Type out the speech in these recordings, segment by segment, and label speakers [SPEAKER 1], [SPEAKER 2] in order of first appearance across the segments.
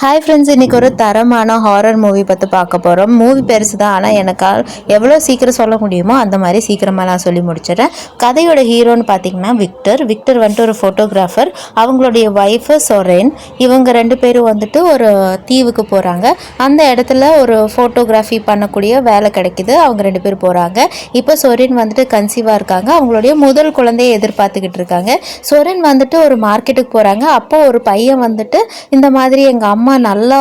[SPEAKER 1] Hi friends, இன்றைக்கி ஒரு தரமான ஹாரர் மூவி பற்றி பார்க்க போகிறோம். மூவி பெருசு தான், ஆனால் எனக்கால் எவ்வளோ சீக்கிரம் சொல்ல முடியுமோ அந்த மாதிரி சீக்கிரமாக நான் சொல்லி முடிச்சிடறேன். கதையோட ஹீரோன்னு பார்த்தீங்கன்னா விக்டர் வந்துட்டு ஒரு ஃபோட்டோகிராஃபர். அவங்களுடைய ஒய்ஃபு சொரேன். இவங்க ரெண்டு பேரும் வந்துட்டு ஒரு தீவுக்கு போகிறாங்க. அந்த இடத்துல ஒரு ஃபோட்டோகிராஃபி பண்ணக்கூடிய வேலை கிடைக்கிது. அவங்க ரெண்டு பேரும் போகிறாங்க. இப்போ சொரேன் வந்துட்டு கன்சீவாக இருக்காங்க. அவங்களுடைய முதல் குழந்தையை எதிர்பார்த்துக்கிட்டு இருக்காங்க. சொரேன் வந்துட்டு ஒரு மார்க்கெட்டுக்கு போகிறாங்க. அப்போது ஒரு பையன் வந்துட்டு இந்த மாதிரி எங்கள் அம்மா நல்லா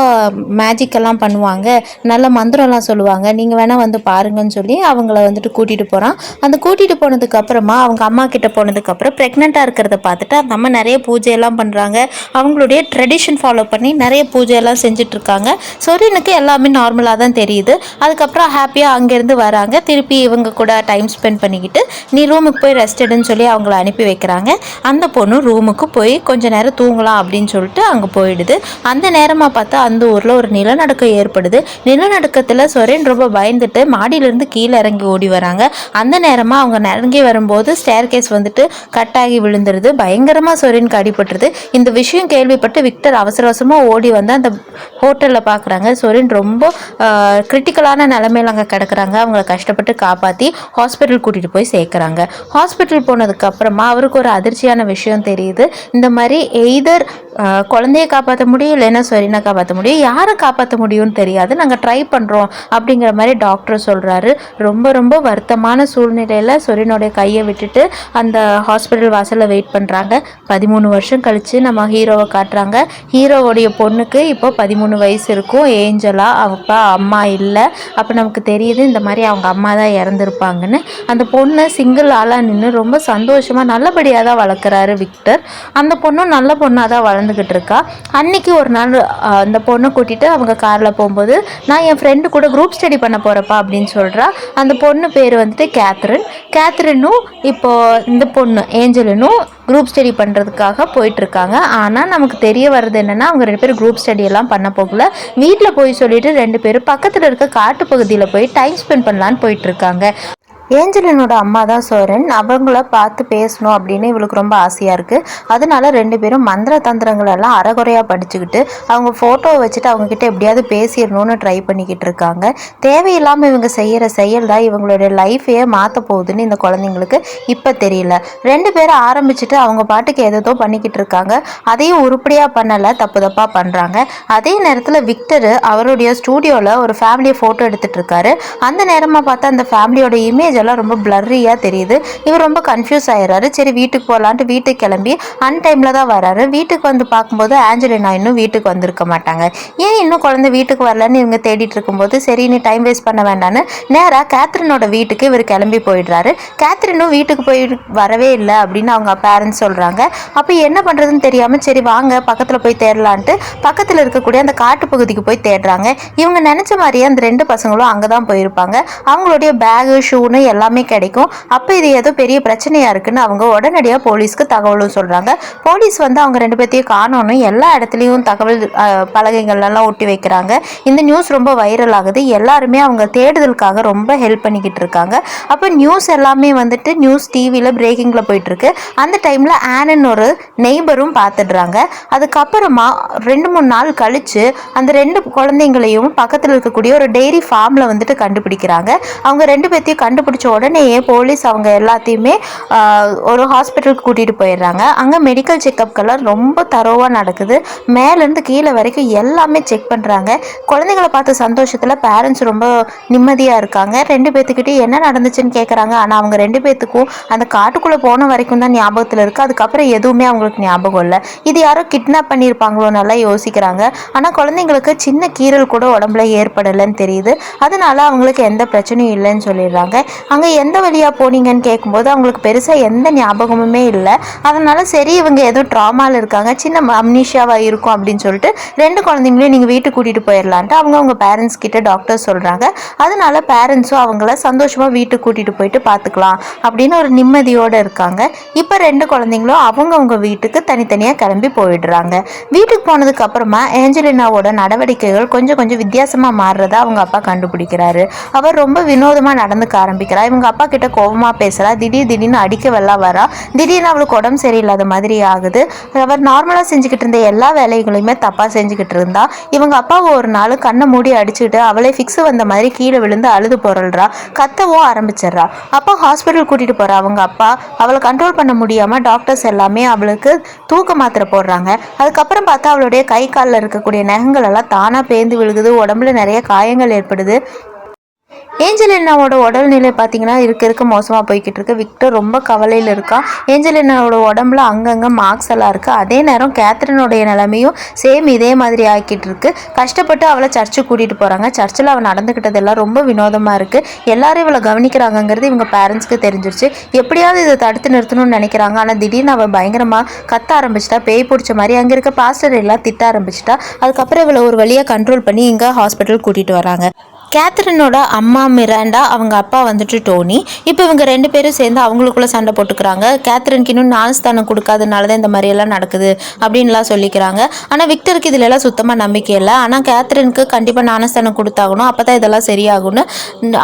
[SPEAKER 1] மேஜிக்கெல்லாம் பண்ணுவாங்க, நல்ல மந்திரம்லாம் சொல்லுவாங்க, நீங்கள் வேணால் வந்து பாருங்கன்னு சொல்லி அவங்கள வந்துட்டு கூட்டிகிட்டு போகிறான். அந்த கூட்டிகிட்டு போனதுக்கப்புறமா அவங்க அம்மா கிட்டே போனதுக்கப்புறம் ப்ரெக்னெண்ட்டாக இருக்கிறத பார்த்துட்டு அந்த அம்மா நிறைய பூஜையெல்லாம் பண்ணுறாங்க. அவங்களுடைய ட்ரெடிஷன் ஃபாலோ பண்ணி நிறைய பூஜையெல்லாம் செஞ்சிட்ருக்காங்க. சொரீனுக்கு எல்லாமே நார்மலாக தான் தெரியுது. அதுக்கப்புறம் ஹாப்பியாக அங்கேருந்து வராங்க. திருப்பி இவங்க கூட டைம் ஸ்பெண்ட் பண்ணிக்கிட்டு நீ ரூமுக்கு போய் ரெஸ்ட் எடுன்னு சொல்லி அவங்கள அனுப்பி வைக்கிறாங்க. அந்த பொண்ணு ரூமுக்கு போய் கொஞ்ச நேரம் தூங்கலாம் அப்படின்னு சொல்லிட்டு அங்கே போயிடுது. அந்த நேரமாக பார்த்தா அந்த ஊரில் ஒரு நிலநடுக்கம் ஏற்படுது. நிலநடுக்கத்தில் சொரேன் ரொம்ப பயந்துட்டு மாடியிலேருந்து கீழே இறங்கி ஓடி வராங்க. அந்த நேரமாக அவங்க இறங்கி வரும்போது ஸ்டேர் கேஸ் வந்துட்டு கட்டாகி விழுந்துருது. பயங்கரமாக சொரேனுக்கு அடிபட்டுருது. இந்த விஷயம் கேள்விப்பட்டு விக்டர் அவசர அவசரமாக ஓடி வந்து அந்த ஹோட்டலில் பார்க்குறாங்க. சொரேன் ரொம்ப கிரிட்டிக்கலான நிலைமையில் அங்கே கிடக்குறாங்க. அவங்கள கஷ்டப்பட்டு காப்பாற்றி ஹாஸ்பிட்டல் கூட்டிகிட்டு போய் சேர்க்குறாங்க. ஹாஸ்பிட்டல் போனதுக்கப்புறமா அவருக்கு ஒரு அதிர்ச்சியான விஷயம் தெரியுது. இந்த மாதிரி எய்தர் குழந்தைய காப்பாற்ற முடியும், இல்லைன்னா சொரீனை காப்பாற்ற முடியும், யாரை காப்பாற்ற முடியும்னு தெரியாது, நாங்கள் ட்ரை பண்ணுறோம் அப்படிங்கிற மாதிரி டாக்டர் சொல்கிறாரு. ரொம்ப ரொம்ப வருத்தமான சூழ்நிலையில் சொரீனோடைய கையை விட்டுட்டு அந்த ஹாஸ்பிட்டல் வாசலில் வெயிட் பண்ணுறாங்க. 13 வருஷம் கழித்து நம்ம ஹீரோவை காட்டுறாங்க. ஹீரோவோடைய பொண்ணுக்கு இப்போ 13 வயசு இருக்கும். ஏஞ்சலா அப்பா அம்மா இல்லை. அப்போ நமக்கு தெரியுது இந்த மாதிரி அவங்க அம்மா தான் இறந்துருப்பாங்கன்னு. அந்த பொண்ணு சிங்கிள் ஆளாக நின்று ரொம்ப சந்தோஷமாக நல்லபடியாக தான் வளர்க்குறாரு விக்டர். அந்த பொண்ணும் நல்ல பொண்ணாக தான் வளர்ந்துக்கிட்டு இருக்கா. அன்னைக்கு ஒரு நாள் அந்த பொண்ணை கூட்டிகிட்டு அவங்க காரில் போகும்போது நான் என் ஃப்ரெண்டு கூட குரூப் ஸ்டடி பண்ண போகிறப்பா அப்படின்னு சொல்கிறா. அந்த பொண்ணு பேர் வந்துட்டு கேத்ரினும் இப்போது இந்த பொண்ணு ஏஞ்சலினும் குரூப் ஸ்டடி பண்ணுறதுக்காக போயிட்டுருக்காங்க. ஆனால் நமக்கு தெரிய வர்றது என்னென்னா அவங்க ரெண்டு பேரும் குரூப் ஸ்டடியெல்லாம் பண்ண போகல. வீட்டில் போய் சொல்லிவிட்டு ரெண்டு பேரும் பக்கத்தில் இருக்க காட்டு பகுதியில் போய் டைம் ஸ்பெண்ட் பண்ணலான்னு போயிட்டுருக்காங்க. ஏஞ்சலினோட அம்மா தான் சொரேன். அவங்கள பார்த்து பேசணும் அப்படின்னு இவளுக்கு ரொம்ப ஆசையாக இருக்குது. அதனால ரெண்டு பேரும் மந்திர தந்திரங்களெல்லாம் அறகுறையாக படிச்சுக்கிட்டு அவங்க ஃபோட்டோவை வச்சுட்டு அவங்கக்கிட்ட எப்படியாவது பேசிடணும்னு ட்ரை பண்ணிக்கிட்டு இருக்காங்க. தேவையில்லாமல் இவங்க செய்கிற செயல் தான் இவங்களுடைய லைஃபையே மாற்ற போகுதுன்னு இந்த குழந்தைங்களுக்கு இப்போ தெரியல. ரெண்டு பேரும் ஆரம்பிச்சுட்டு அவங்க பாட்டுக்கு எதோ பண்ணிக்கிட்டு இருக்காங்க. அதையும் உருப்படியாக பண்ணலை, தப்பாக பண்ணுறாங்க. அதே நேரத்தில் விக்டர் அவருடைய ஸ்டூடியோவில் ஒரு ஃபேமிலியை ஃபோட்டோ எடுத்துகிட்டு இருக்காரு. அந்த நேரமாக பார்த்தா அந்த ஃபேமிலியோட இமேஜ் எல்லாம் ரொம்ப பிளர்ரியாக தெரியுது. இவர் ரொம்ப கன்ஃபியூஸ் ஆயிடுறாரு. சரி வீட்டுக்கு போகலான்ட்டு வீட்டுக்கு கிளம்பி அன்டைமில் தான் வராரு. வீட்டுக்கு வந்து பார்க்கும்போது ஆஞ்சலினா இன்னும் வீட்டுக்கு வந்திருக்க மாட்டாங்க. ஏன் இன்னும் குழந்தை வீட்டுக்கு வரலன்னு இவங்க தேடிட்டு இருக்கும்போது சரி நீ டைம் வேஸ்ட் பண்ண வேண்டான்னு நேராக கேத்ரினோட வீட்டுக்கு இவர் கிளம்பி போயிடுறாரு. கேத்ரினும் வீட்டுக்கு போய் வரவே இல்லை அப்படின்னு அவங்க பேரண்ட்ஸ் சொல்கிறாங்க. அப்போ என்ன பண்ணுறதுன்னு தெரியாமல் சரி வாங்க பக்கத்தில் போய் தேடலான்ட்டு பக்கத்தில் இருக்கக்கூடிய அந்த காட்டு பகுதிக்கு போய் தேடுறாங்க. இவங்க நினச்ச மாதிரியே அந்த ரெண்டு பசங்களும் அங்கே தான் போயிருப்பாங்க. அவங்களுடைய பேகு ஷூன்னு எல்லாமே கிடைக்கும். அப்போ இது ஏதோ பெரிய பிரச்சனையாக இருக்குன்னு அவங்க உடனடியாக போலீஸ்க்கு தகவலும் சொல்கிறாங்க. போலீஸ் வந்து அவங்க ரெண்டு பேர்த்தையும் காணோன்னு எல்லா இடத்துலையும் தகவல் பலகைகள்லாம் ஒட்டி வைக்கிறாங்க. இந்த நியூஸ் ரொம்ப வைரல் ஆகுது. எல்லாருமே அவங்க தேடுதலுக்காக ரொம்ப ஹெல்ப் பண்ணிக்கிட்டு இருக்காங்க. அப்போ நியூஸ் எல்லாமே வந்துட்டு நியூஸ் டிவியில் பிரேக்கிங்கில் போயிட்டுருக்கு. அந்த டைமில் ஆனன் ஒரு நெய்பரும் பார்த்துடுறாங்க. அதுக்கப்புறமா 2-3 நாள் கழித்து அந்த ரெண்டு குழந்தைங்களையும் பக்கத்தில் இருக்கக்கூடிய ஒரு டெய்ரி ஃபார்மில் வந்துட்டு கண்டுபிடிக்கிறாங்க. அவங்க ரெண்டு பேர்த்தையும் கண்டுபிடிச்ச உடனேயே போலீஸ் அவங்க எல்லாத்தையுமே ஒரு ஹாஸ்பிட்டலுக்கு கூட்டிகிட்டு போயிடுறாங்க. அங்கே மெடிக்கல் செக்கப்கெல்லாம் ரொம்ப தரோவாக நடக்குது. மேலேருந்து கீழே வரைக்கும் எல்லாமே செக் பண்ணுறாங்க. குழந்தைங்களை பார்த்த சந்தோஷத்தில் பேரண்ட்ஸ் ரொம்ப நிம்மதியாக இருக்காங்க. ரெண்டு பேர்த்துக்கிட்டே என்ன நடந்துச்சுன்னு கேட்குறாங்க. ஆனால் அவங்க ரெண்டு பேர்த்துக்கும் அந்த காட்டுக்குள்ளே போன வரைக்கும் தான் ஞாபகத்தில் இருக்குது. அதுக்கப்புறம் எதுவுமே அவங்களுக்கு ஞாபகம் இல்லை. இது யாரோ கிட்னாப் பண்ணியிருப்பாங்களோ நல்லா யோசிக்கிறாங்க. ஆனால் குழந்தைங்களுக்கு சின்ன கீறல் கூட உடம்புல ஏற்படலைன்னு தெரியுது. அதனால அவங்களுக்கு எந்த பிரச்சனையும் இல்லைன்னு சொல்லிடுறாங்க. அங்கே எந்த வழியாக போனீங்கன்னு கேட்கும்போது அவங்களுக்கு பெருசாக எந்த ஞாபகமுமே இல்லை. அதனால சரி இவங்க ஏதோ ட்ராமாவில் இருக்காங்க, சின்ன அம்னீஷியாவாக இருக்கும் அப்படின்னு சொல்லிட்டு ரெண்டு குழந்தைங்களையும் நீங்கள் வீட்டுக்கு கூட்டிகிட்டு போயிடலான்ட்டு அவங்க பேரண்ட்ஸ் கிட்ட டாக்டர் சொல்கிறாங்க. அதனால பேரண்ட்ஸும் அவங்கள சந்தோஷமாக வீட்டுக்கு கூட்டிகிட்டு போயிட்டு பார்த்துக்கலாம் அப்படின்னு ஒரு நிம்மதியோடு இருக்காங்க. இப்போ ரெண்டு குழந்தைங்களும் அவங்க வீட்டுக்கு தனித்தனியாக கிளம்பி போயிடுறாங்க. வீட்டுக்கு போனதுக்கு அப்புறமா ஏஞ்சலினாவோட நடவடிக்கைகள் கொஞ்சம் வித்தியாசமாக மாறுறதா அவங்க அப்பா கண்டுபிடிக்கிறாரு. அவர் ரொம்ப வினோதமாக நடந்துக்க ஆரம்பிக்கிறார். பேசுகிறா. இவங்க அப்பா கிட்ட கோபமாக பேசுகிறா. திடீர்னு அடிக்க வெள்ளம் வரா. திடீர்னு அவளுக்கு உடம்பு சரியில்லாத மாதிரி ஆகுது. அவர் நார்மலாக செஞ்சுக்கிட்டு இருந்த எல்லா வேலைகளையுமே தப்பாக செஞ்சுக்கிட்டு இருந்தா. இவங்க அப்பாவை ஒரு நாள் கண்ணை மூடி அடிச்சுக்கிட்டு அவளே ஃபிக்ஸ் வந்த மாதிரி கீழே விழுந்து அழுது பொருள்றா. கத்தவும் ஆரம்பிச்சிடுறா. அப்போ ஹாஸ்பிட்டல் கூட்டிகிட்டு போகிறா. அவங்க அப்பா அவளை கண்ட்ரோல் பண்ண முடியாமல் டாக்டர்ஸ் எல்லாமே அவளுக்கு தூக்க மாத்திரை போடுறாங்க. அதுக்கப்புறம் பார்த்தா அவளுடைய கை காலில் இருக்கக்கூடிய நகங்கள் எல்லாம் தானாக பேந்து விழுகுது. உடம்புல நிறைய காயங்கள் ஏற்படுது. ஏஞ்சலினாவோட உடல்நிலை பார்த்தீங்கன்னா இருக்க மோசமாக போய்கிட்டு இருக்கு. விக்டர் ரொம்ப கவலையில் இருக்கான். ஏஞ்சலினாவோட உடம்புல அங்கங்கே மார்க்ஸ் எல்லாம் இருக்குது. அதே நேரம் கேத்ரினுடைய நிலைமையும் சேம் இதே மாதிரி ஆக்கிட்டு இருக்கு. கஷ்டப்பட்டு அவளை சர்ச்சுக்கு கூட்டிகிட்டு போகிறாங்க. சர்ச்சில் அவள் நடந்துக்கிட்டதெல்லாம் ரொம்ப வினோதமாக இருக்குது. எல்லாரும் இவளை கவனிக்கிறாங்கங்கிறது இவங்க பேரண்ட்ஸ்க்கு தெரிஞ்சிருச்சு. எப்படியாவது இதை தடுத்து நிறுத்தணும்னு நினைக்கிறாங்க. ஆனால் திடீர்னு அவள் பயங்கரமாக கத்த ஆரம்பிச்சிட்டா. பேய் பிடிச்ச மாதிரி அங்கே இருக்க பாஸ்டர் எல்லாம் திட்ட ஆரம்பிச்சிட்டா. அதுக்கப்புறம் இவளை ஒரு வழியாக கண்ட்ரோல் பண்ணி இங்கே ஹாஸ்பிட்டல் கூட்டிகிட்டு வராங்க. கேத்ரினோட அம்மா மிராண்டா, அவங்க அப்பா வந்துட்டு டோனி. இப்போ இவங்க 2 பேரும் சேர்ந்து அவங்களுக்குள்ள சண்டை போட்டுக்கிறாங்க. கேத்ரினுக்கு இன்னும் ஞானஸ்தானம் கொடுக்காதனால தான் இந்த மாதிரியெல்லாம் நடக்குது அப்படின்லாம் சொல்லிக்கிறாங்க. ஆனால் விக்டருக்கு இதில் எல்லாம் சுத்தமாக நம்பிக்கை இல்லை. ஆனால் கேத்ரினுக்கு கண்டிப்பாக ஞானஸ்தானம் கொடுத்தாகணும், அப்போ தான் இதெல்லாம் சரியாகும்னு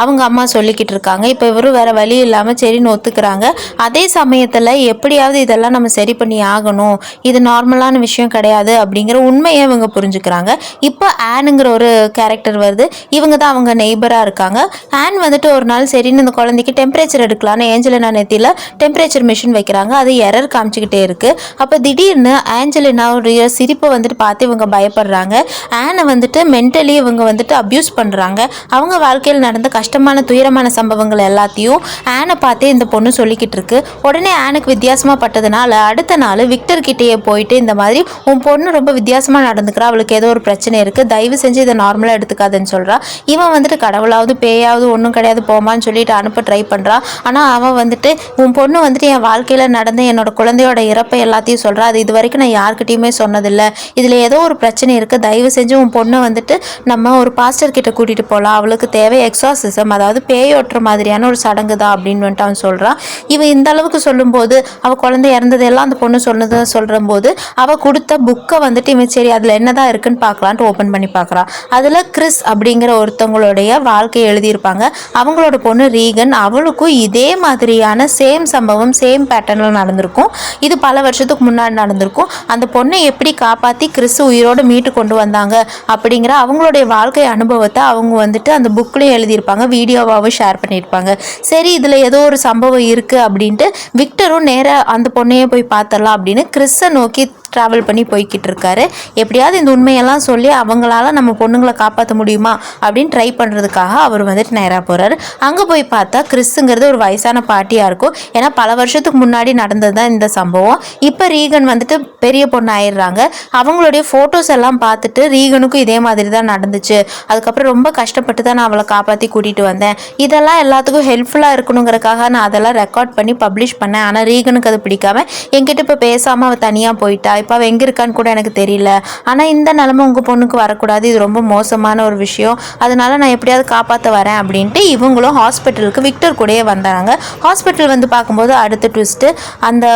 [SPEAKER 1] அவங்க அம்மா சொல்லிக்கிட்டு இருக்காங்க. இப்போ இவரும் வேறு வழி இல்லாமல் சரின்னு ஒத்துக்கிறாங்க. அதே சமயத்தில் எப்படியாவது இதெல்லாம் நம்ம சரி பண்ணி ஆகணும், இது நார்மலான விஷயம் கிடையாது அப்படிங்கிற உண்மையை இவங்க புரிஞ்சுக்கிறாங்க. இப்போ ஆனுங்கிற ஒரு கேரக்டர் வருது. இவங்க தான் அவங்க நெய்பராக இருக்காங்க. ஆன் வந்துட்டு ஒரு நாள் சரின்னு இந்த குழந்தைக்கு டெம்பரேச்சர் எடுக்கலான்னு ஏஞ்சலினா நெத்தியில் டெம்பரேச்சர் மிஷின் வைக்கிறாங்க. அது எரர் காமிச்சிக்கிட்டே இருக்குது. அப்போ திடீர்னு ஏஞ்சலினாவுடைய சிரிப்பை வந்துட்டு பார்த்து இவங்க பயப்படுறாங்க. ஆனை வந்துட்டு மென்டலி இவங்க வந்துட்டு அப்யூஸ் பண்ணுறாங்க. அவங்க வாழ்க்கையில் நடந்த கஷ்டமான துயரமான சம்பவங்கள் எல்லாத்தையும் ஆனை பார்த்தே இந்த பொண்ணு சொல்லிக்கிட்டு இருக்கு. உடனே ஆனுக்கு வித்தியாசமாக பட்டதுனால அடுத்த நாள் விக்டர் கிட்டேயே போயிட்டு இந்த மாதிரி உன் பொண்ணு ரொம்ப வித்தியாசமாக நடந்துக்கிறா, அவளுக்கு ஏதோ ஒரு பிரச்சனை இருக்குது, தயவு செஞ்சு இதை நார்மலாக எடுத்துக்காதுன்னு சொல்கிறா. இவன் வந்துட்டு கடவுளாவது பேயாவது ஒன்றும் கிடையாது போமான்னு சொல்லிட்டு அனுப்ப ட்ரை பண்ணுறான். ஆனால் அவன் வந்துட்டு உன் பொண்ணு வந்துட்டு என் வாழ்க்கையில் நடந்த என்னோட குழந்தையோட இறப்பை எல்லாத்தையும் சொல்கிறா. அது இது வரைக்கும் நான் யார்கிட்டையுமே சொன்னதில்லை. இதில் ஏதோ ஒரு பிரச்சனை இருக்குது, தயவு செஞ்சு உன் பொண்ணை வந்துட்டு நம்ம ஒரு பாஸ்டர் கிட்ட கூட்டிகிட்டு போகலாம், அவளுக்கு தேவை எக்ஸாசிசம், அதாவது பேயோட்டுற மாதிரியான ஒரு சடங்கு தான் அப்படின்னு வந்துட்டு அவன் சொல்கிறான். இவன் இந்த அளவுக்கு சொல்லும்போது அவள் குழந்தை இறந்ததெல்லாம் அந்த பொண்ணு சொன்னதை சொல்லும்போது அவள் கொடுத்த புக்கை வந்துட்டு இவன் சரி அதில் என்னதான் இருக்குன்னு பார்க்கலான்ட்டு ஓப்பன் பண்ணி பார்க்குறான். அதில் கிறிஸ் அப்படிங்கிற ஒருத்தவங்களுடைய வாழ்க்கையை எழுதியிருப்பாங்க. அவங்களோட பொண்ணு ரீகன், அவளுக்கும் இதே மாதிரியான சேம் சம்பவம் சேம் பேட்டர்னில் நடந்திருக்கும். இது பல வருஷத்துக்கு முன்னாடி நடந்திருக்கும். அந்த பொண்ணை எப்படி காப்பாற்றி கிறிஸ் உயிரோடு மீட்டு கொண்டு வந்தாங்க அப்படிங்கிற அவங்களுடைய வாழ்க்கை அனுபவத்தை அவங்க வந்துட்டு அந்த புக்லேயும் எழுதியிருப்பாங்க, வீடியோவாகவும் ஷேர் பண்ணியிருப்பாங்க. சரி இதில் ஏதோ ஒரு சம்பவம் இருக்குது அப்படின்ட்டு விக்டரும் நேராக அந்த பொண்ணையே போய் பார்த்தரலாம் அப்படின்னு கிறிஸை நோக்கி ட்ராவல் பண்ணி போய்கிட்டு இருக்காரு. எப்படியாவது இந்த உண்மையெல்லாம் சொல்லி அவங்களால நம்ம பொண்ணுங்களை காப்பாற்ற முடியுமா அப்படின்னு ட்ரை பண்ணுறதுக்காக அவர் வந்துட்டு நேராக போகிறாரு. அங்கே போய் பார்த்தா கிறிஸுங்கிறது ஒரு வயசான பாட்டியாக இருக்கும். ஏன்னா பல வருஷத்துக்கு முன்னாடி நடந்தது தான் இந்த சம்பவம். இப்போ ரீகன் வந்துட்டு பெரிய பொண்ணு ஆயிடுறாங்க. அவங்களுடைய ஃபோட்டோஸ் எல்லாம் பார்த்துட்டு ரீகனுக்கும் இதே மாதிரி தான் நடந்துச்சு, அதுக்கப்புறம் ரொம்ப கஷ்டப்பட்டு தான் நான் அவளை காப்பாற்றி கூட்டிகிட்டு வந்தேன், இதெல்லாம் எல்லாத்துக்கும் ஹெல்ப்ஃபுல்லாக இருக்கணுங்கிறக்காக நான் அதெல்லாம் ரெக்கார்ட் பண்ணி பப்ளிஷ் பண்ணேன். ஆனால் ரீகனுக்கு அது பிடிக்காம என்கிட்ட இப்போ பேசாமல் அவள் தனியாக போயிட்டா, இப்போ அவள் எங்கே இருக்கான்னு கூட எனக்கு தெரியல. ஆனால் இந்த நிலைமை உங்கள் பொண்ணுக்கு வரக்கூடாது, இது ரொம்ப மோசமான ஒரு விஷயம், அதனால நான் எப்படியாவது காப்பாற்ற வரேன் அப்படின்ட்டு இவங்களும் ஹாஸ்பிட்டலுக்கு விக்டர் கூடயே வந்தாங்க. ஹாஸ்பிட்டல் வந்து பார்க்கும்போது அடுத்த ட்விஸ்ட்டு, அந்த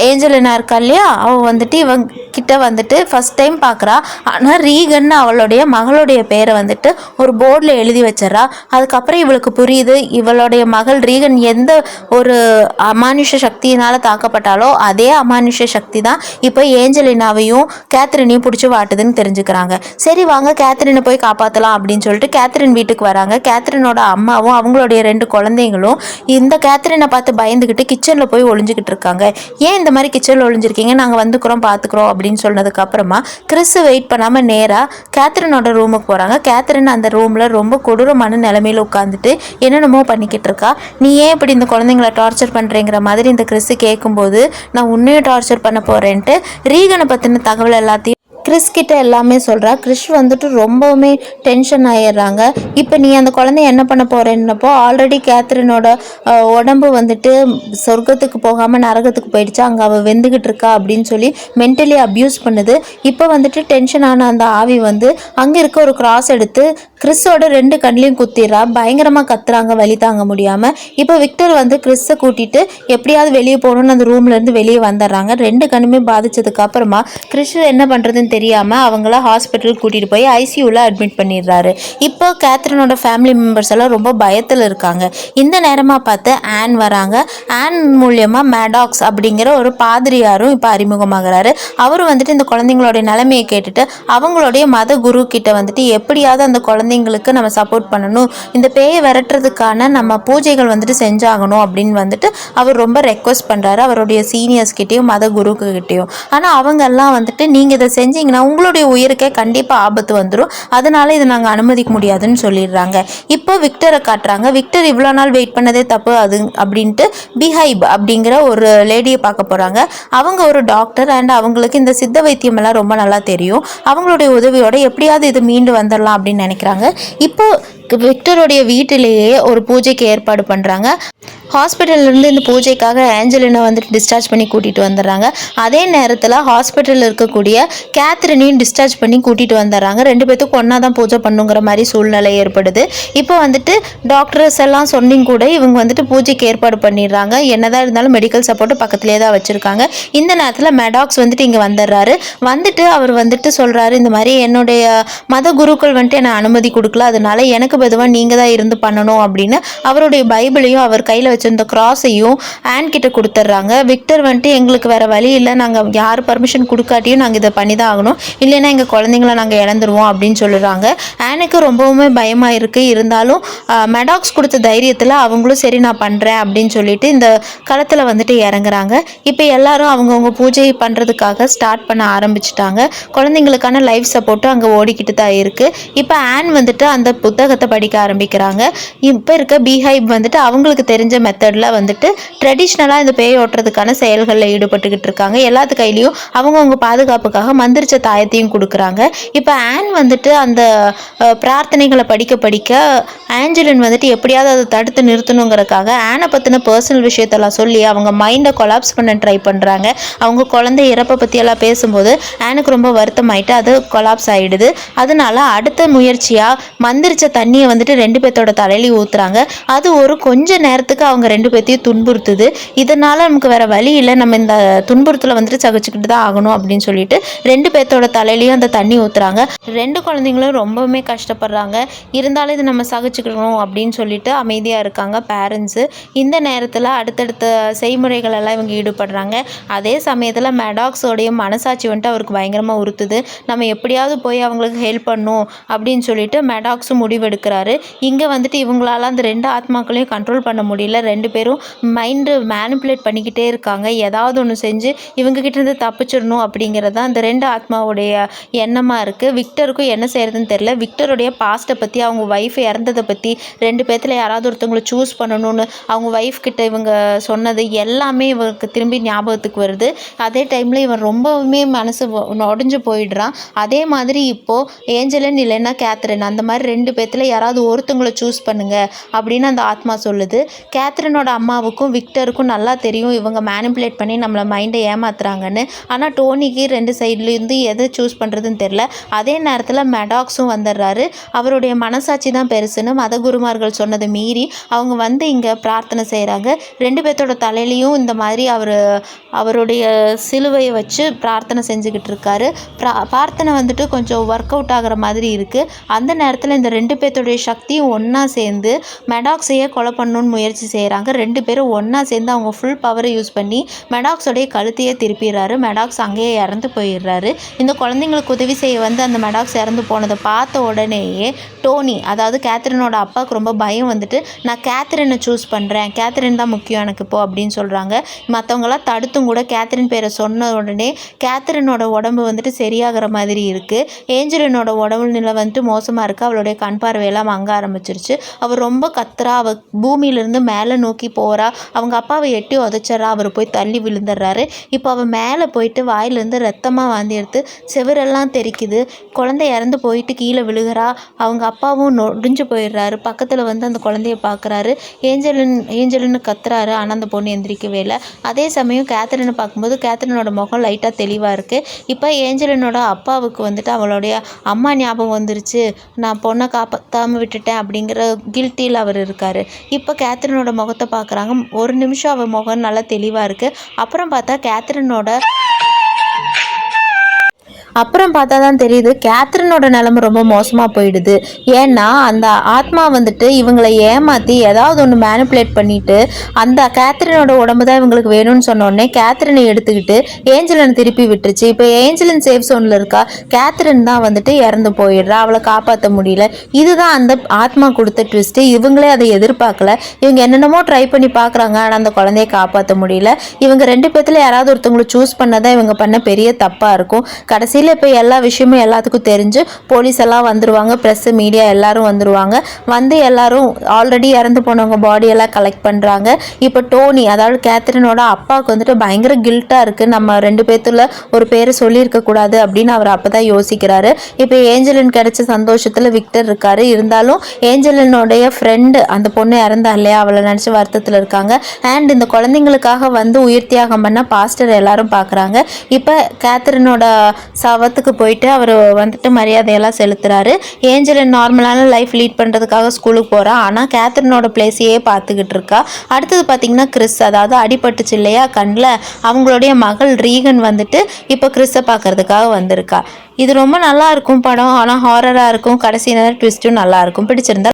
[SPEAKER 1] ஏஞ்சலினா இருக்கா இல்லையா, அவள் வந்துட்டு இவங்க கிட்ட வந்துட்டு ஃபஸ்ட் டைம் பார்க்குறா. ஆனால் ரீகன் அவளுடைய மகளுடைய பேரை வந்துட்டு ஒரு போர்டில் எழுதி வச்சிடறா. அதுக்கப்புறம் இவளுக்கு புரியுது இவளுடைய மகள் ரீகன் எந்த ஒரு அமானுஷ சக்தியினால் தாக்கப்பட்டாலோ அதே அமானுஷ சக்தி தான் இப்போ ஏஞ்சலினாவையும் கேத்ரினையும் பிடிச்சி வாட்டுதுன்னு தெரிஞ்சுக்கிறாங்க. சரி வாங்க கேத்ரினை போய் காப்பாற்றலாம் அப்படின்னு சொல்லிட்டு கேத்ரின் வீட்டுக்கு வராங்க. கேத்ரினோட அம்மாவும் அவங்களுடைய 2 குழந்தைங்களும் இந்த கேத்ரினை பார்த்து பயந்துக்கிட்டு கிச்சனில் போய் ஒளிஞ்சிக்கிட்டு இருக்காங்க. ஏன் இந்த மாதிரி கிச்சனில் ஒளிஞ்சிருக்கீங்க, நாங்கள் வந்துக்கிறோம் பார்த்துக்குறோம் அப்படின்னு சொன்னதுக்கு அப்புறமா கிறிஸ் வெயிட் பண்ணாமல் நேராக கேத்ரினோட ரூமுக்கு போகிறாங்க. கேத்ரின் அந்த ரூமில் ரொம்ப கொடூரமான நிலைமையில் உட்காந்துட்டு என்னென்னமோ பண்ணிக்கிட்டு இருக்கா. நீ ஏன் இப்படி இந்த குழந்தைங்களை டார்ச்சர் பண்ணுறேங்கிற மாதிரி இந்த கிறிஸ் கேட்கும்போது நான் உன்னையும் டார்ச்சர் பண்ண போகிறேன்ட்டு ரீகனை பற்றின தகவல் எல்லாத்தையும் கிறிஸ் கிட்ட எல்லாமே சொல்கிறா. கிறிஸ் வந்துட்டு ரொம்பவுமே டென்ஷன் ஆயிடுறாங்க. இப்போ நீ அந்த குழந்தைய என்ன பண்ண போகிறேன்னப்போ ஆல்ரெடி கேத்ரினோட உடம்பு வந்துட்டு சொர்க்கத்துக்கு போகாமல் நரகத்துக்கு போயிடுச்சு, அங்கே அவள் வெந்துக்கிட்டு இருக்கா அப்படின்னு சொல்லி மென்டலி அப்யூஸ் பண்ணுது. இப்போ வந்துட்டு டென்ஷன் ஆன அந்த ஆவி வந்து அங்கே இருக்க ஒரு கிராஸ் எடுத்து கிறிஸோட 2 கண்ணிலையும் குத்திடுறா. பயங்கரமாக கத்துறாங்க வலி தாங்க முடியாமல். இப்போ விக்டர் வந்து கிறிஸை கூட்டிகிட்டு எப்படியாவது வெளியே போகணுன்னு அந்த ரூம்லேருந்து வெளியே வந்துடுறாங்க. 2 கண்ணுமே பாதிச்சதுக்கு அப்புறமா கிறிஸ் என்ன பண்ணுறதுன்னு தெரியாமல் அவங்கள ஹாஸ்பிட்டலுக்கு கூட்டிகிட்டு போய் ஐசியூவில் அட்மிட் பண்ணிடுறாரு. இப்போ கேத்ரினோட ஃபேமிலி மெம்பர்ஸ் எல்லாம் ரொம்ப பயத்தில் இருக்காங்க. இந்த நேரமாக பார்த்து ஆன் வராங்க. ஆன் மூலியமாக மேடாக்ஸ் அப்படிங்கிற ஒரு பாதிரியாரும் இப்போ அறிமுகமாகறாரு. அவரும் வந்துட்டு இந்த குழந்தைங்களுடைய நிலைமையை கேட்டுட்டு அவங்களுடைய மத குரு கிட்ட வந்துட்டு எப்படியாவது அந்த குழந்தைங்களுக்கு நம்ம சப்போர்ட் பண்ணணும், இந்த பேயை விரட்டுறதுக்கான நம்ம பூஜைகள் வந்துட்டு செஞ்சாகணும் அப்படின்னு வந்துட்டு அவர் ரொம்ப ரெக்வஸ்ட் பண்ணுறாரு அவருடைய சீனியர்ஸ்கிட்டையும் மத குருக்கிட்டையும். ஆனால் அவங்கெல்லாம் வந்துட்டு நீங்கள் இதை செஞ்சீங்கன்னா உங்களுடைய உயிருக்கே கண்டிப்பாக ஆபத்து வந்துடும், அதனால இதை நாங்கள் அனுமதிக்க முடியாதுன்னு சொல்லிடுறாங்க. இப்போ விக்டரை காட்டுறாங்க. விக்டர் இவ்வளோ நாள் வெயிட் பண்ணதே தப்பு அது அப்படின்ட்டு பிஹைப் அப்படிங்கிற ஒரு லேடியை பார்க்க போகிறாங்க. அவங்க ஒரு டாக்டர் அண்ட் அவங்களுக்கு இந்த சித்த வைத்தியம் எல்லாம் ரொம்ப நல்லா தெரியும். அவங்களுடைய உதவியோட எப்படியாவது இது மீண்டு வந்துடலாம் அப்படின்னு நினைக்கிறாங்க. இப்போ விக்டருடைய வீட்டிலேயே ஒரு பூஜைக்கு ஏற்பாடு பண்ணுறாங்க. ஹாஸ்பிட்டல்லேருந்து இந்த பூஜைக்காக ஏஞ்சலினை வந்துட்டு டிஸ்சார்ஜ் பண்ணி கூட்டிகிட்டு வந்துடுறாங்க. அதே நேரத்தில் ஹாஸ்பிட்டலில் இருக்கக்கூடிய கேத்ரினையும் டிஸ்சார்ஜ் பண்ணி கூட்டிகிட்டு வந்துடுறாங்க. 2 பேத்துக்கும் ஒன்றா தான் பூஜை பண்ணுங்கிற மாதிரி சூழ்நிலை ஏற்படுது. இப்போ வந்துட்டு டாக்டர்ஸ் எல்லாம் சொன்னிங்க கூட இவங்க வந்துட்டு பூஜைக்கு ஏற்பாடு பண்ணிடுறாங்க. என்னதான் இருந்தாலும் மெடிக்கல் சப்போர்ட்டு பக்கத்துலேயே தான் வச்சுருக்காங்க. இந்த நேரத்தில் மெடாக்ஸ் வந்துட்டு இங்கே வந்துடுறாரு. வந்துட்டு அவர் வந்துட்டு சொல்கிறாரு, இந்த மாதிரி என்னுடைய மத குருக்கள் வந்துட்டு என்னை அனுமதி கொடுக்கல, அதனால எனக்கு பொதுவாக நீங்கள் தான் இருந்து பண்ணணும் அப்படின்னு அவருடைய பைபிளையும் அவர் கையில் வச்சிருந்த கிராஸையும் ஆன் கிட்ட கொடுத்துட்றாங்க. விக்டர் வந்துட்டு எங்களுக்கு வேற வழி இல்லை, நாங்கள் யார் பர்மிஷன் கொடுக்காட்டியும் நாங்கள் இதை பண்ணி தான் ஆகணும், இல்லைன்னா எங்கள் குழந்தைங்கள நாங்கள் இழந்துருவோம் அப்படின்னு சொல்லுறாங்க. ஆனுக்கு ரொம்பவுமே பயமாக இருக்குது. இருந்தாலும் மெடாக்ஸ் கொடுத்த தைரியத்தில் அவங்களும் சரி நான் பண்ணுறேன் அப்படின்னு சொல்லிட்டு இந்த களத்தில் வந்துட்டு இறங்குறாங்க. இப்போ எல்லாரும் அவங்கவுங்க பூஜை பண்ணுறதுக்காக ஸ்டார்ட் பண்ண ஆரம்பிச்சிட்டாங்க. குழந்தைங்களுக்கான லைஃப் சப்போர்ட்டும் அங்கே ஓடிக்கிட்டு தான் இருக்குது. இப்போ ஆன் வந்துட்டு அந்த புத்தகத்தை படிக்க ஆரம்பிக்கிறாங்க. இப்போ இருக்க பிஹைப் வந்துட்டு அவங்களுக்கு தெரிஞ்ச மெத்தடில் வந்துட்டு ட்ரெடிஷ்னலாக இந்த பேய் ஓட்டுறதுக்கான செயல்களில் ஈடுபட்டுக்கிட்டு இருக்காங்க. எல்லாத்து கையிலையும் அவங்கவுங்க பாதுகாப்புக்காக மந்திரிச்ச தாயத்தையும் கொடுக்குறாங்க. இப்போ ஆன் வந்துட்டு அந்த பிரார்த்தனைகளை படிக்க படிக்க ஆஞ்சலின் வந்துட்டு எப்படியாவது அதை தடுத்து நிறுத்தணுங்கிறதுக்காக ஆனை பற்றின பர்சனல் விஷயத்தெல்லாம் சொல்லி அவங்க மைண்டை கொலாப்ஸ் பண்ண ட்ரை பண்ணுறாங்க. அவங்க குழந்தை இறப்பை பற்றியெல்லாம் பேசும்போது ஆனுக்கு ரொம்ப வருத்தமாயிட்டு அது கொலாப்ஸ் ஆகிடுது. அதனால அடுத்த முயற்சியாக மந்திரிச்ச தண்ணியை வந்துட்டு 2 பேர்த்தோட தலையிலையும் ஊற்றுறாங்க. அது ஒரு கொஞ்ச நேரத்துக்கு அவங்க 2 பேர்த்தையும் துன்புறுத்துது. இதனால் நமக்கு வேறு வழி இல்லை, நம்ம இந்த துன்புறுத்தலை வந்துட்டு சகிச்சுக்கிட்டு தான் ஆகணும் அப்படின்னு சொல்லிட்டு 2 பேர்த்தோட தலையிலையும் அந்த தண்ணி ஊற்றுறாங்க. 2 குழந்தைங்களும் ரொம்பவுமே கஷ்டப்படுறாங்க. இருந்தாலும் இது நம்ம சகிச்சுக்கணும் அப்படின்னு சொல்லிட்டு அமைதியாக இருக்காங்க பேரண்ட்ஸு. இந்த நேரத்தில் அடுத்தடுத்த செய்முறைகள் எல்லாம் இவங்க ஈடுபடுறாங்க. அதே சமயத்தில் மெடாக்ஸோடைய மனசாட்சி வந்துட்டு அவருக்கு பயங்கரமாக உறுத்துது. நம்ம எப்படியாவது போய் அவங்களுக்கு ஹெல்ப் பண்ணணும் அப்படின்னு சொல்லிட்டு மெடாக்ஸும் முடிவெடுக்கிறாரு. இங்கே வந்துட்டு இவங்களால அந்த 2 ஆத்மாக்களையும் கண்ட்ரோல் பண்ண முடியல. 2 பேரும் மைண்டு மேனிப்புலேட் பண்ணிக்கிட்டே இருக்காங்க. ஏதாவது ஒன்று செஞ்சு இவங்ககிட்ட இருந்து தப்பிச்சிடணும் அப்படிங்கிறது தான் அந்த 2 ஆத்மாவுடைய எண்ணமாக இருக்குது. விக்டருக்கும் என்ன செய்யறதுன்னு தெரியல. விக்டருடைய பாஸ்ட்டை பற்றி, அவங்க ஒய்ஃப் இறந்ததை பற்றி, 2 பேர்த்தில் யாராவது ஒருத்தவங்களை சூஸ் பண்ணணும்னு அவங்க ஒய்ஃப் கிட்ட இவங்க சொன்னது எல்லாமே இவருக்கு திரும்பி ஞாபகத்துக்கு வருது. அதே டைமில் இவன் ரொம்பவுமே மனசு உடஞ்சு போயிடுறான். அதே மாதிரி இப்போது ஏஞ்சலின் இல்லைன்னா கேத்ரின் அந்த மாதிரி 2 பேர்த்தில் யாராவது ஒருத்தவங்களை சூஸ் பண்ணுங்க அப்படின்னு அந்த ஆத்மா சொல்லுது. கேத்ரினோட அம்மாவுக்கும் விக்டருக்கும் நல்லா தெரியும் இவங்க மேனிப்புலேட் பண்ணி நம்மளை மைண்டை ஏமாத்துறாங்கன்னு. ஆனால் டோனிக்கு 2 சைட்லேருந்து எதை சூஸ் பண்ணுறதுன்னு தெரில. அதே நேரத்தில் மெடாக்ஸும் வந்துடுறாரு. அவருடைய மனசாட்சி தான் பெருசுன்னு மத குருமார்கள் சொன்னதை மீறி அவங்க வந்து இங்கே பிரார்த்தனை செய்கிறாங்க. 2 பேர்த்தோட தலையிலையும் இந்த மாதிரி அவருடைய சிலுவையை வச்சு பிரார்த்தனை செஞ்சுக்கிட்டு இருக்காரு. பிரார்த்தனை வந்துட்டு கொஞ்சம் ஒர்க் அவுட் ஆகிற மாதிரி இருக்குது. அந்த நேரத்தில் இந்த 2 பேர்த்தோடைய சக்தியும் ஒன்றா சேர்ந்து மெடாக்ஸையே கொலை பண்ணணும்னு முயற்சி செய்கிறாங்க. 2 பேரும் ஒன்றா சேர்ந்து அவங்க ஃபுல் பவரை யூஸ் பண்ணி மெடாக்ஸோடைய கழுத்தையே திருப்பிடுறாரு. மெடாக்ஸ் அங்கேயே இறந்து போயிடுறாரு. இந்த குழந்தைங்களுக்கு உதவி செய்ய வந்து அந்த மெடாக்ஸ் இறந்து போனதை பார்த்த உடனேயே டோனி, அதாவது கேத்ரினோட அப்பாவுக்கு ரொம்ப பயம் வந்துட்டு, நான் கேத்ரினை சூஸ் பண்ணுறேன், கேத்ரின் தான் முக்கியம் எனக்கு இப்போ அப்படின்னு சொல்கிறாங்க. மற்றவங்களாம் தடுத்தும் கூட கேத்ரின் பேரை சொன்ன உடனே கேத்ரினோட உடம்பு வந்துட்டு சரியாகிற மாதிரி இருக்குது. ஏஞ்சலினோட உடம்பு நிலை வந்துட்டு மோசமாக இருக்குது. அவளுடைய கண் பார்வையெல்லாம் மங்க ஆரம்பிச்சிருச்சு. அவள் ரொம்ப கத்துறா. அவள் பூமியிலேருந்து மேலே நோக்கி போகிறா. அவங்க அப்பாவை எட்டி உதச்சிட்றா. அவர் போய் தள்ளி விழுந்துடுறாரு. இப்போ அவள் மேலே போயிட்டு வாயிலேருந்து ரத்தமாக வாந்தி எடுத்து செவரெல்லாம் தெரிக்குது. குழந்தை இறந்து போயிட்டு கீழே விழுகிறா. அவங்க அப்பாவும் நொடிஞ்சு போயிடுறாரு. பக்கத்தில் வந்து அந்த குழந்தைய பார்க்குறாரு. ஏஞ்சலின்னு கத்துறாரு. ஆனால் அந்த பொண்ணு எந்திரிக்கவே இல்லை. அதே சமயம் கேத்ரினை பார்க்கும்போது கேத்ரினோட முகம் லைட்டாக தெளிவாக இருக்குது. இப்போ ஏஞ்சலினோட அப்பாவுக்கு வந்துட்டு அவளுடைய அம்மா ஞாபகம் வந்துருச்சு. நான் பொண்ணை காப்பாற்றாமல் விட்டுட்டேன் அப்படிங்கிற கில்ட்டியில் அவர் இருக்கார். இப்போ கேத்ரினோட முகத்தை பார்க்குறாங்க. ஒரு நிமிஷம் அவர் முகம் நல்லா தெளிவாக இருக்குது. அப்புறம் பார்த்தா தான் தெரியுது கேத்ரினோட நிலைமை ரொம்ப மோசமாக போயிடுது. ஏன்னா அந்த ஆத்மா வந்துட்டு இவங்களை ஏமாற்றி ஏதாவது ஒன்று மேனிப்புலேட் பண்ணிட்டு அந்த கேத்ரினோட உடம்பு தான் இவங்களுக்கு வேணும்னு சொன்னோடனே கேத்ரினை எடுத்துக்கிட்டு ஏஞ்சலின் திருப்பி விட்டுருச்சு. இப்போ ஏஞ்சலின் சேஃப் ஜோனில் இருக்கா. கேத்ரின் தான் வந்துட்டு இறந்து போயிடுறா. அவளை காப்பாற்ற முடியல. இதுதான் அந்த ஆத்மா கொடுத்த ட்விஸ்ட்டு. இவங்களே அதை எதிர்பார்க்கல. இவங்க என்னென்னமோ ட்ரை பண்ணி பார்க்குறாங்க. ஆனால் அந்த குழந்தைய காப்பாற்ற முடியல. இவங்க 2 பேத்துல யாராவது ஒருத்தவங்களை சூஸ் பண்ணதான் இவங்க பண்ண பெரிய தப்பாக இருக்கும். கடைசியில் இப்போ எல்லா விஷயமும் எல்லாத்துக்கும் தெரிஞ்சு போலீஸ் எல்லாம் வந்துடுவாங்க. ப்ரெஸ்ஸு மீடியா எல்லாரும் வந்துடுவாங்க. வந்து எல்லாரும் ஆல்ரெடி இறந்து போனவங்க பாடியெல்லாம் கலெக்ட் பண்ணுறாங்க. இப்போ டோனி, அதாவது கேத்ரினோட அப்பாவுக்கு வந்துட்டு பயங்கர கில்ட்டாக இருக்குது. நம்ம 2 பேத்துல ஒரு பேரை சொல்லியிருக்கக்கூடாது அப்படின்னு அவர் அப்போ தான் யோசிக்கிறாரு. இப்போ ஏஞ்சலின் கிடைச்ச சந்தோஷத்தில் விக்டர் இருக்காரு. இருந்தாலும் ஏஞ்சலினுடைய ஃப்ரெண்டு அந்த பொண்ணு இறந்தா இல்லையா, அவளை நினச்சி வருத்தத்தில் இருக்காங்க. அண்ட் இந்த குழந்தைங்களுக்காக வந்து உயிர் தியாகம் பண்ண பாஸ்டர் எல்லாரும் பார்க்குறாங்க. இப்போ கேத்ரினோட சவத்துக்கு போயிட்டு அவர் வந்துட்டு மரியாதையெல்லாம் செலுத்துறாரு. ஏஞ்சலின் நார்மலான லைஃப் லீட் பண்ணுறதுக்காக ஸ்கூலுக்கு போகிறா. ஆனால் கேத்ரினோட பிளேஸையே பார்த்துக்கிட்டு இருக்கா. அடுத்தது பார்த்திங்கன்னா கிறிஸ், அதாவது அடிபட்டுச்சு இல்லையா கண்ணில், அவங்களுடைய மகள் ரீகன் வந்துட்டு இப்போ கிறிஸை பார்க்கறதுக்காக வந்திருக்கா. இது ரொம்ப நல்லா இருக்கும் படம். ஆனால் ஹாரராக இருக்கும். கடைசி நேரம் ட்விஸ்ட்டும் நல்லா இருக்கும். பிடிச்சிருந்தா